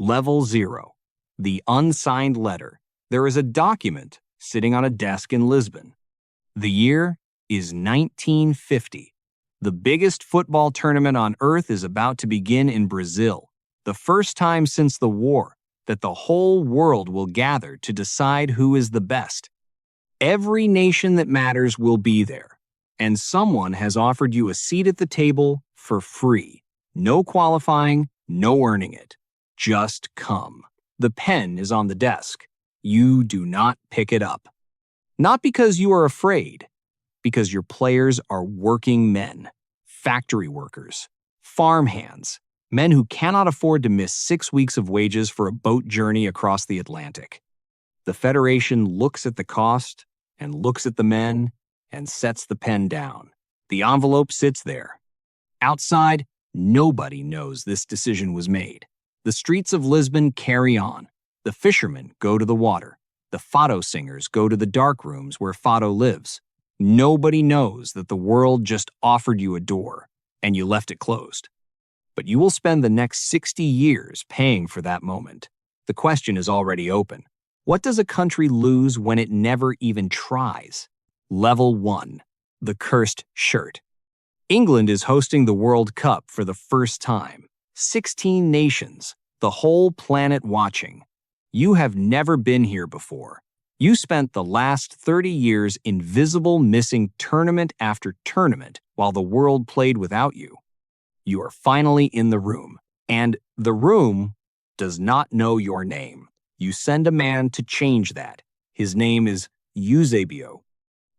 Level 0. The unsigned letter. There is a document sitting on a desk in Lisbon. The year is 1950. The biggest football tournament on earth is about to begin in Brazil, the first time since the war that the whole world will gather to decide who is the best. Every nation that matters will be there, and someone has offered you a seat at the table for free. No qualifying, no earning it. Just come. The pen is on the desk. You do not pick it up. Not because you are afraid, because your players are working men, factory workers, farmhands, men who cannot afford to miss 6 weeks of wages for a boat journey across the Atlantic. The Federation looks at the cost and looks at the men and sets the pen down. The envelope sits there. Outside, nobody knows this decision was made. The streets of Lisbon carry on. The fishermen go to the water. The fado singers go to the dark rooms where fado lives. Nobody knows that the world just offered you a door, and you left it closed. But you will spend the next 60 years paying for that moment. The question is already open. What does a country lose when it never even tries? Level 1. The cursed shirt. England is hosting the World Cup for the first time. 16 nations, the whole planet watching. You have never been here before. You spent the last 30 years invisible, missing tournament after tournament while the world played without you. You are finally in the room, and the room does not know your name. You send a man to change that. His name is Eusébio.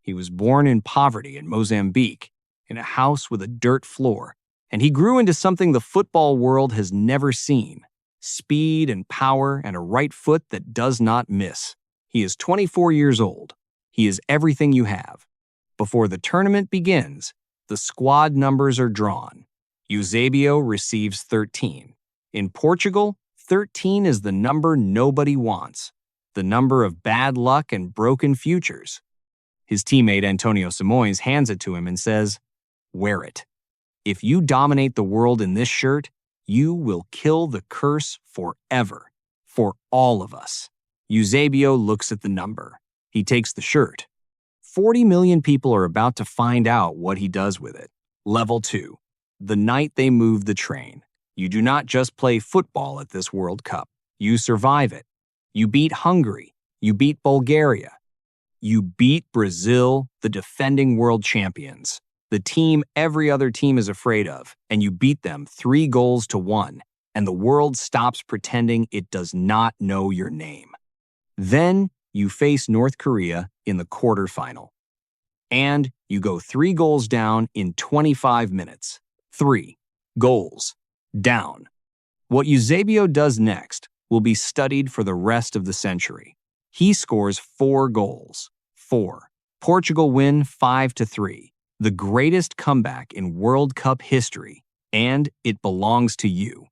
He was born in poverty in Mozambique, in a house with a dirt floor, and he grew into something the football world has never seen: speed and power and a right foot that does not miss. He is 24 years old. He is everything you have. Before the tournament begins, the squad numbers are drawn. Eusébio receives 13. In Portugal, 13 is the number nobody wants, the number of bad luck and broken futures. His teammate Antonio Simões hands it to him and says, "Wear it. If you dominate the world in this shirt, you will kill the curse forever, for all of us." Eusébio looks at the number. He takes the shirt. 40 million people are about to find out what he does with it. Level 2. The night they move the train. You do not just play football at this World Cup. You survive it. You beat Hungary. You beat Bulgaria. You beat Brazil, the defending world champions, the team every other team is afraid of, and you beat them 3-1, and the world stops pretending it does not know your name. Then you face North Korea in the quarterfinal, and you go 3 goals down in 25 minutes. 3 goals down. What Eusébio does next will be studied for the rest of the century. He scores 4 goals. 4. Portugal win 5-3, the greatest comeback in World Cup history, and it belongs to you.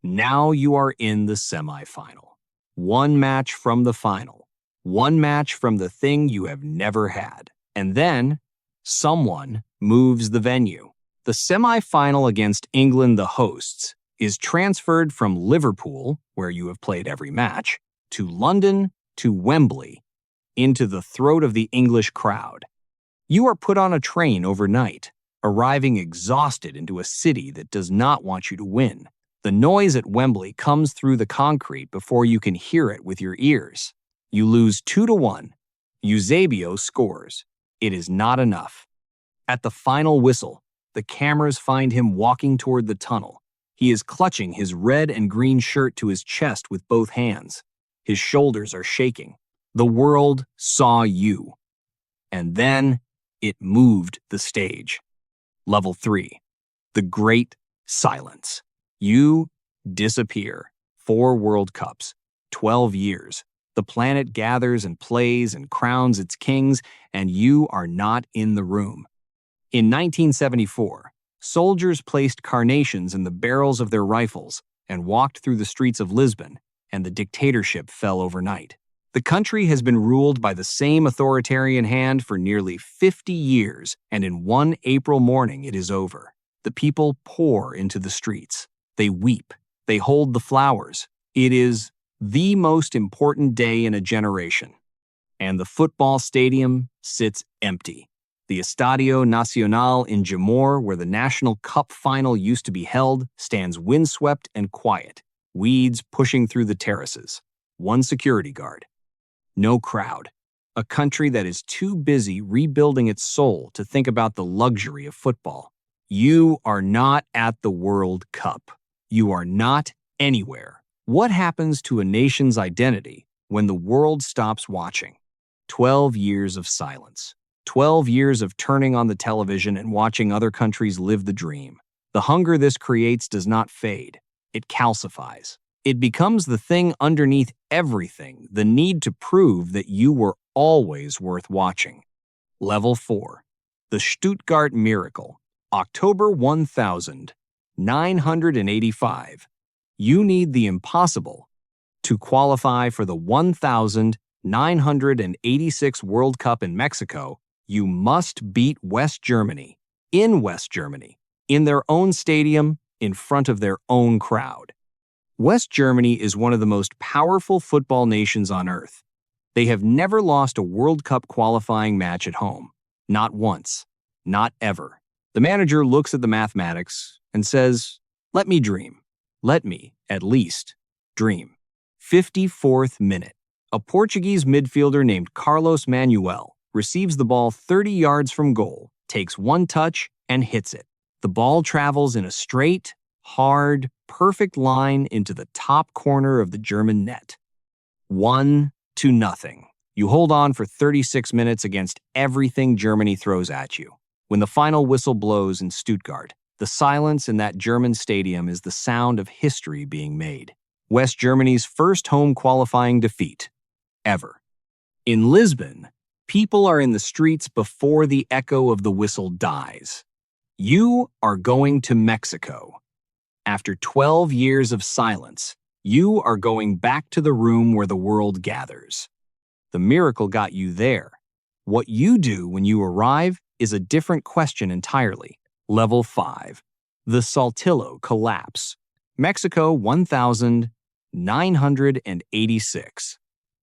Now you are in the semifinal. 1 match from the final. 1 match from the thing you have never had. And then, someone moves the venue. The semifinal against England, the hosts, is transferred from Liverpool, where you have played every match, to London, to Wembley, into the throat of the English crowd. You are put on a train overnight, arriving exhausted into a city that does not want you to win. The noise at Wembley comes through the concrete before you can hear it with your ears. You lose 2-1. Eusébio scores. It is not enough. At the final whistle, the cameras find him walking toward the tunnel. He is clutching his red and green shirt to his chest with both hands. His shoulders are shaking. The world saw you. And then it moved the stage. Level 3. The Great Silence. You disappear. 4 World Cups. 12 years. The planet gathers and plays and crowns its kings, and you are not in the room. In 1974, soldiers placed carnations in the barrels of their rifles and walked through the streets of Lisbon, and the dictatorship fell overnight. The country has been ruled by the same authoritarian hand for nearly 50 years, and in one April morning it is over. The people pour into the streets. They weep. They hold the flowers. It is the most important day in a generation, and the football stadium sits empty. The Estadio Nacional in Jamor, where the National Cup final used to be held, stands windswept and quiet, weeds pushing through the terraces. One security guard. No crowd. A country that is too busy rebuilding its soul to think about the luxury of football. You are not at the World Cup. You are not anywhere. What happens to a nation's identity when the world stops watching? 12 years of silence. 12 years of turning on the television and watching other countries live the dream. The hunger this creates does not fade. It calcifies. It becomes the thing underneath everything, the need to prove that you were always worth watching. Level 4. The Stuttgart Miracle. October 1985. You need the impossible to qualify for the 1986 World Cup in Mexico. You must beat West Germany, in their own stadium, in front of their own crowd. West Germany is one of the most powerful football nations on earth. They have never lost a World Cup qualifying match at home. Not once. Not ever. The manager looks at the mathematics and says, "Let me dream. Let me, at least, dream." 54th minute. A Portuguese midfielder named Carlos Manuel receives the ball 30 yards from goal, takes one touch, and hits it. The ball travels in a straight, hard, perfect line into the top corner of the German net. 1-0. You hold on for 36 minutes against everything Germany throws at you. When the final whistle blows in Stuttgart, the silence in that German stadium is the sound of history being made. West Germany's first home qualifying defeat ever. In Lisbon, people are in the streets before the echo of the whistle dies. You are going to Mexico. After 12 years of silence, you are going back to the room where the world gathers. The miracle got you there. What you do when you arrive is a different question entirely. Level 5. The Saltillo Collapse. Mexico 1986.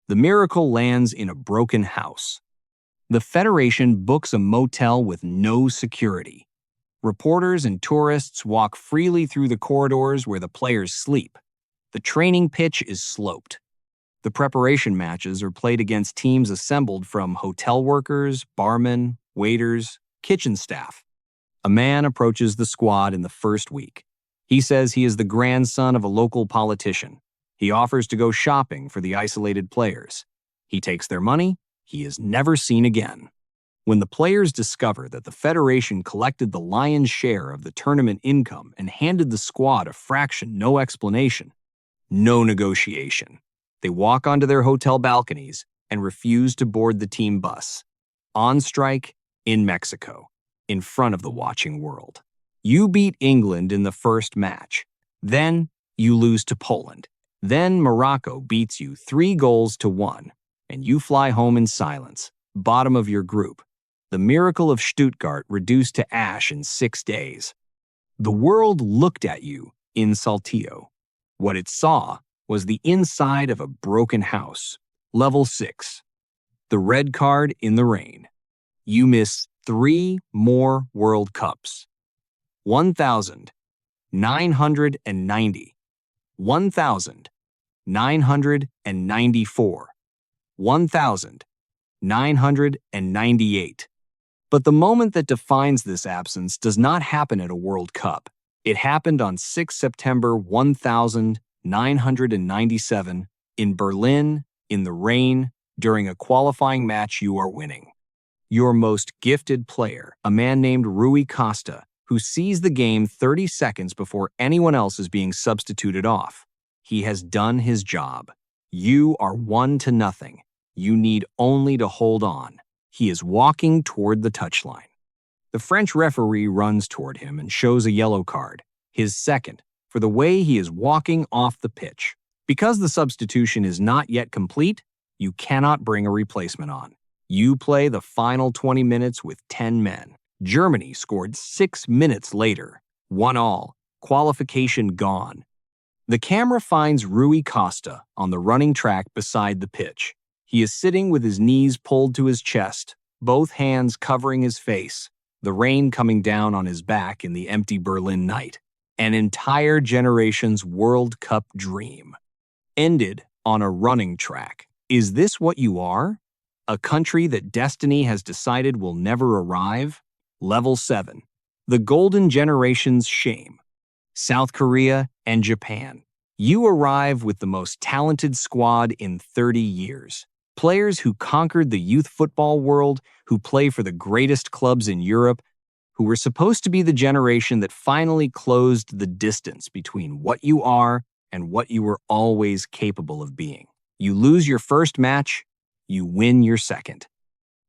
The miracle lands in a broken house. The Federation books a motel with no security. Reporters and tourists walk freely through the corridors where the players sleep. The training pitch is sloped. The preparation matches are played against teams assembled from hotel workers, barmen, waiters, kitchen staff. A man approaches the squad in the first week. He says he is the grandson of a local politician. He offers to go shopping for the isolated players. He takes their money. He is never seen again. When the players discover that the Federation collected the lion's share of the tournament income and handed the squad a fraction, no explanation, no negotiation, they walk onto their hotel balconies and refuse to board the team bus. On strike in Mexico, in front of the watching world. You beat England in the first match. Then you lose to Poland. Then Morocco beats you 3-1, and you fly home in silence, bottom of your group. The miracle of Stuttgart reduced to ash in 6 days. The world looked at you in Saltillo. What it saw was the inside of a broken house. Level 6. The red card in the rain. You miss 3 more World Cups. 1990. 1994. 1998. But the moment that defines this absence does not happen at a World Cup. It happened on 6 September 1997 in Berlin, in the rain, during a qualifying match you are winning. Your most gifted player, a man named Rui Costa, who sees the game 30 seconds before anyone else is being substituted off. He has done his job. You are 1-0. You need only to hold on. He is walking toward the touchline. The French referee runs toward him and shows a yellow card, his second, for the way he is walking off the pitch. Because the substitution is not yet complete, you cannot bring a replacement on. You play the final 20 minutes with 10 men. Germany scored 6 minutes later. 1-1. Qualification gone. The camera finds Rui Costa on the running track beside the pitch. He is sitting with his knees pulled to his chest, both hands covering his face, the rain coming down on his back in the empty Berlin night. An entire generation's World Cup dream ended on a running track. Is this what you are? A country that destiny has decided will never arrive? Level 7. The Golden Generation's shame. South Korea and Japan. You arrive with the most talented squad in 30 years. Players who conquered the youth football world, who play for the greatest clubs in Europe, who were supposed to be the generation that finally closed the distance between what you are and what you were always capable of being. You lose your first match, you win your second.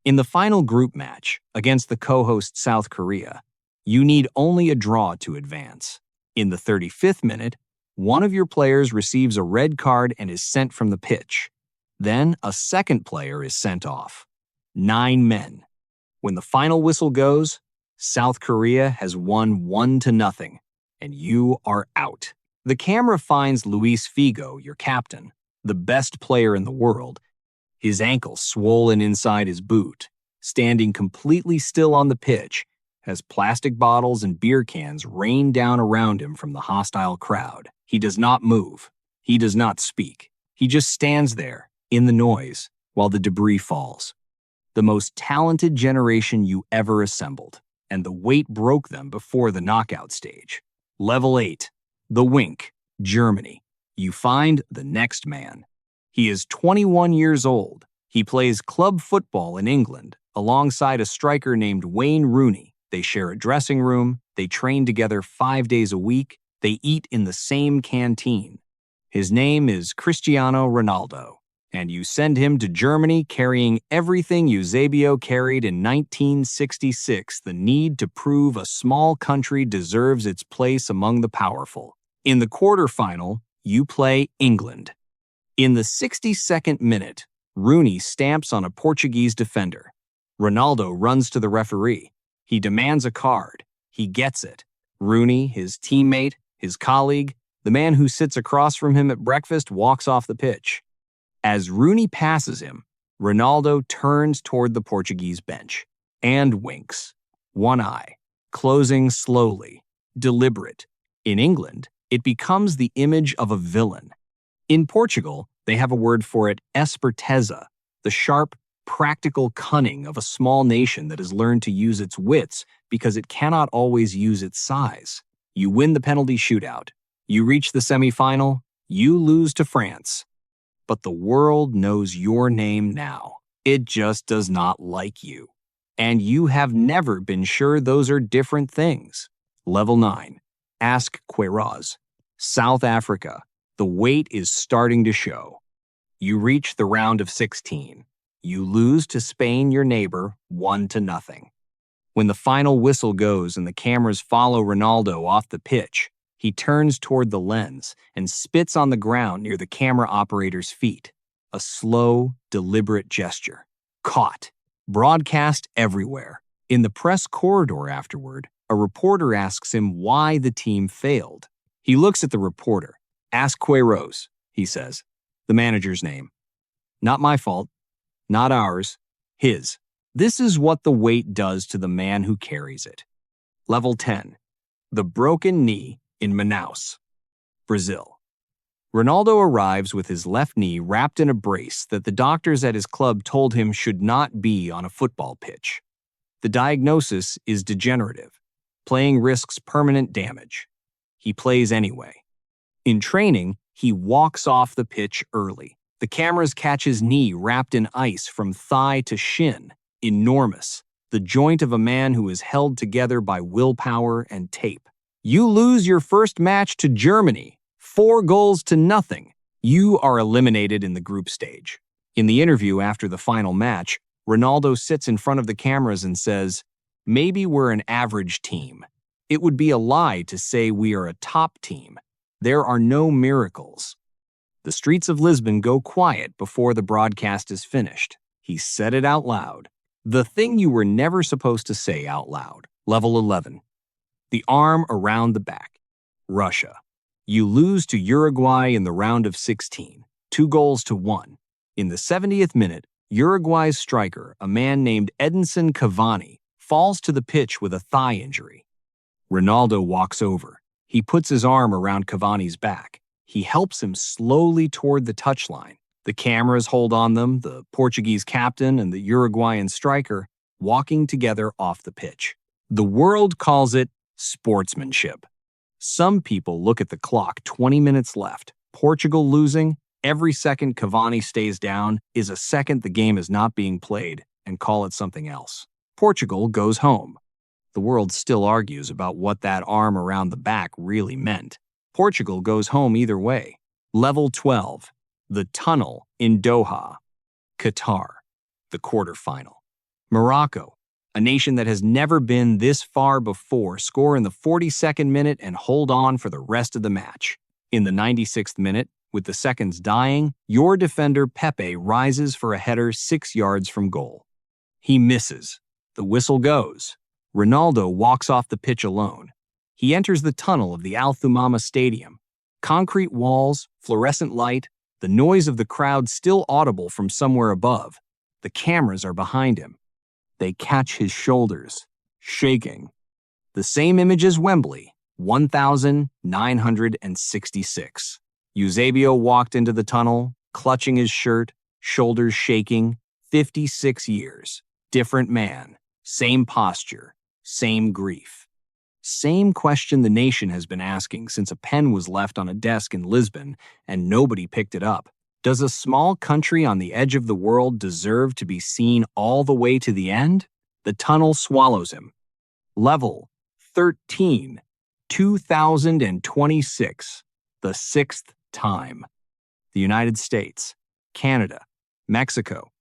In the final group match against the co-host South Korea, you need only a draw to advance. In the 35th minute, one of your players receives a red card and is sent from the pitch. Then a second player is sent off. 9 men. When the final whistle goes, South Korea has won 1-0, and you are out. The camera finds Luis Figo, your captain, the best player in the world, his ankle swollen inside his boot, standing completely still on the pitch, as plastic bottles and beer cans rain down around him from the hostile crowd. He does not move. He does not speak. He just stands there, in the noise, while the debris falls. The most talented generation you ever assembled, and the weight broke them before the knockout stage. Level 8. The Wink, Germany. You find the next man. He is 21 years old. He plays club football in England, alongside a striker named Wayne Rooney. They share a dressing room, they train together 5 days a week, they eat in the same canteen. His name is Cristiano Ronaldo, and you send him to Germany carrying everything Eusébio carried in 1966, the need to prove a small country deserves its place among the powerful. In the quarterfinal, you play England. In the 62nd minute, Rooney stamps on a Portuguese defender. Ronaldo runs to the referee. He demands a card. He gets it. Rooney, his teammate, his colleague, the man who sits across from him at breakfast, walks off the pitch. As Rooney passes him, Ronaldo turns toward the Portuguese bench and winks. One eye, closing slowly, deliberate. In England, it becomes the image of a villain. In Portugal, they have a word for it, esperteza, the sharp, practical cunning of a small nation that has learned to use its wits because it cannot always use its size. You win the penalty shootout. You reach the semifinal. You lose to France. But the world knows your name now. It just does not like you. And you have never been sure those are different things. Level 9. Ask Queiroz. South Africa. The weight is starting to show. You reach the round of 16. You lose to Spain, your neighbor, 1-0. When the final whistle goes and the cameras follow Ronaldo off the pitch, he turns toward the lens and spits on the ground near the camera operator's feet. A slow, deliberate gesture. Caught. Broadcast everywhere. In the press corridor afterward, a reporter asks him why the team failed. He looks at the reporter. Ask Queiroz, he says. The manager's name. Not my fault. Not ours. His. This is what the weight does to the man who carries it. Level 10. The broken knee in Manaus, Brazil. Ronaldo arrives with his left knee wrapped in a brace that the doctors at his club told him should not be on a football pitch. The diagnosis is degenerative. Playing risks permanent damage. He plays anyway. In training, he walks off the pitch early. The cameras catch his knee wrapped in ice from thigh to shin. Enormous. The joint of a man who is held together by willpower and tape. You lose your first match to Germany. 4-0. You are eliminated in the group stage. In the interview after the final match, Ronaldo sits in front of the cameras and says, "Maybe we're an average team. It would be a lie to say we are a top team. There are no miracles." The streets of Lisbon go quiet before the broadcast is finished. He said it out loud. The thing you were never supposed to say out loud. Level 11. The arm around the back. Russia. You lose to Uruguay in the round of 16, 2-1. In the 70th minute, Uruguay's striker, a man named Edinson Cavani, falls to the pitch with a thigh injury. Ronaldo walks over. He puts his arm around Cavani's back. He helps him slowly toward the touchline. The cameras hold on them, the Portuguese captain and the Uruguayan striker walking together off the pitch. The world calls it sportsmanship. Some people look at the clock, 20 minutes left. Portugal losing, every second Cavani stays down is a second the game is not being played, and call it something else. Portugal goes home. The world still argues about what that arm around the back really meant. Portugal goes home either way. Level 12. The Tunnel in Doha. Qatar. The quarterfinal. Morocco, a nation that has never been this far before, score in the 42nd minute and hold on for the rest of the match. In the 96th minute, with the seconds dying, your defender Pepe rises for a header 6 yards from goal. He misses. The whistle goes. Ronaldo walks off the pitch alone. He enters the tunnel of the Al Thumama Stadium. Concrete walls, fluorescent light, the noise of the crowd still audible from somewhere above. The cameras are behind him. They catch his shoulders, shaking. The same image as Wembley, 1966. Eusébio walked into the tunnel, clutching his shirt, shoulders shaking. 56 years. Different man. Same posture. Same grief. Same question the nation has been asking since a pen was left on a desk in Lisbon and nobody picked it up. Does a small country on the edge of the world deserve to be seen all the way to the end? The tunnel swallows him. Level 13, 2026, the 6th time. The United States, Canada, Mexico.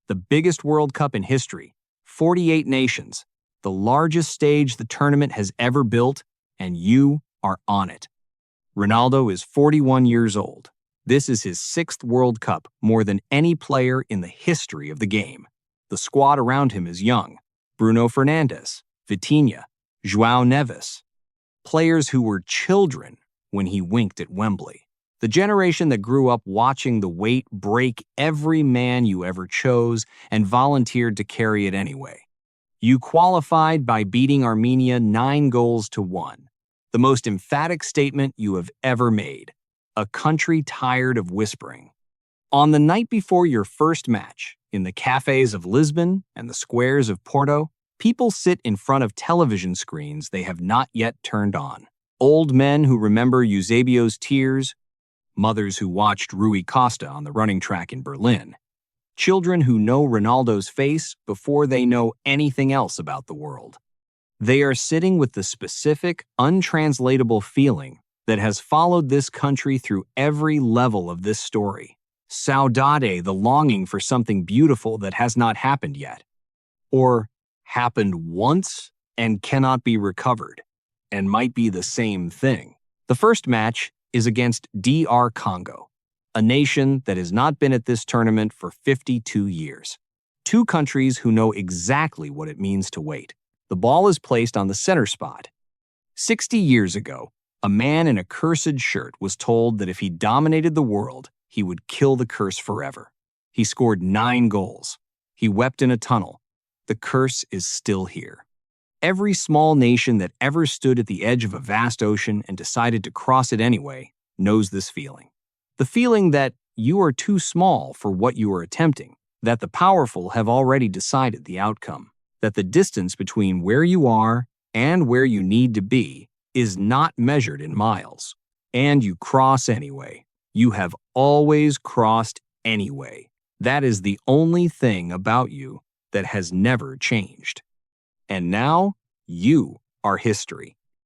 The biggest World Cup in history, 48 nations, the largest stage the tournament has ever built, and you are on it. Ronaldo is 41 years old. This is his 6th World Cup, more than any player in the history of the game. The squad around him is young. Bruno Fernandes, Vitinha, João Neves. Players who were children when he winked at Wembley. The generation that grew up watching the weight break every man you ever chose and volunteered to carry it anyway. You qualified by beating Armenia 9-1. The most emphatic statement you have ever made. A country tired of whispering. On the night before your first match, in the cafes of Lisbon and the squares of Porto, people sit in front of television screens they have not yet turned on. Old men who remember Eusébio's tears, mothers who watched Rui Costa on the running track in Berlin, children who know Ronaldo's face before they know anything else about the world. They are sitting with the specific, untranslatable feeling that has followed this country through every level of this story. Saudade, the longing for something beautiful that has not happened yet. Or happened once and cannot be recovered, and might be the same thing. The first match is against DR Congo, a nation that has not been at this tournament for 52 years. Two countries who know exactly what it means to wait. The ball is placed on the center spot. 60 years ago, a man in a cursed shirt was told that if he dominated the world, he would kill the curse forever. He scored 9 goals. He wept in a tunnel. The curse is still here. Every small nation that ever stood at the edge of a vast ocean and decided to cross it anyway knows this feeling. The feeling that you are too small for what you are attempting, that the powerful have already decided the outcome, that the distance between where you are and where you need to be is not measured in miles, and you cross anyway. You have always crossed anyway. That is the only thing about you that has never changed. And now, you are history.